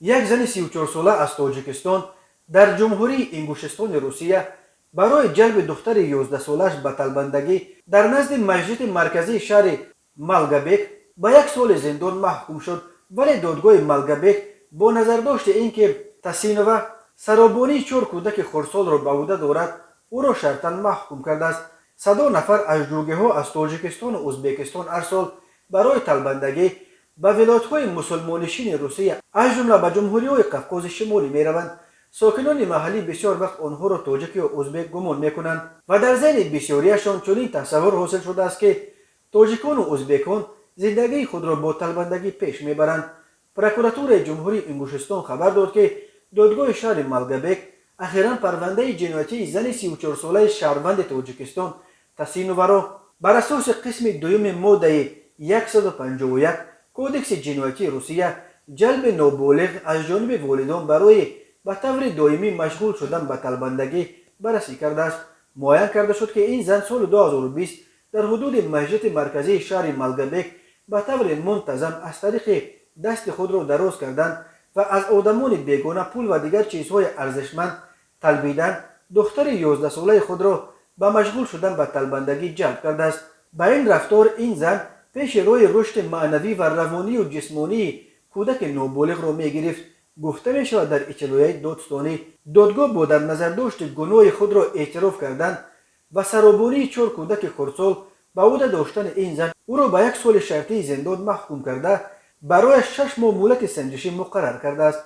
یک زن 34 ساله از تاجیکستان در جمهوری انگوشستان روسیه برای جلب دختر 11 سالش به طلبندگی در نزد مسجد مرکزی شهر مالگابک به 1 سال زندان محکوم شد، ولی دادگاه مالگابک با نظر داشت اینکه تسینووا سرابانی 4 کودک خردسال را به عهده دارد او را شرطاً محکوم کرده است. 100 نفر از جوگه ها از تاجیکستان و ازبکستان هر سال برای طلبندگی به ولایت‌های مسلمانشین روسیه از جمله به جمهوری‌های قفقاز شمالی می‌روند. ساکنان محلی بسیار وقت آنها را تاجیک یا ازبک گمان می‌کنند و در ذهن بسیاریشان چنین تصور حاصل شده است که تاجیکان و ازبکان زندگی خود را با طلبندگی پیش می‌برند. پروکوراتور جمهوری انگوشستان خبر داد که دادگاه شهر مالگابک اخیراً پرونده جنایتی زن 34 ساله شهروند تاجیکستان تسینووا را بر اساس قسم دوم ماده 151 کودکس جنایتی روسیه جلب نابالغ از جانب والدان برای به طور دائمی مشغول شدن به طلبندگی بررسی کرده است. معین کرده شد که این زن سال 2020 در حدود مسجد مرکزی شهر مالگابک به طور منتظم از طریق دست خود را دراز کردن و از آدمان بیگانه پول و دیگر چیزهای ارزشمند طلبیدن دختر 11 ساله خود را به مشغول شدن به طلبندگی جلب کرده است. با این رفتار این زن پیش روی رشد معنوی و روانی و جسمانی کودک نابالغ را می‌گرفت. گفته می‌شود در اطلاعیه دادستانی دادگاه با در نظر داشت گناه خود را اعتراف کردن و سرابانی 4 کودک خردسال به عهده داشتن این زن او را به 1 سال شرطی زندان محکوم کرده برای 6 ماه مهلت سنجشی مقرر کرده است.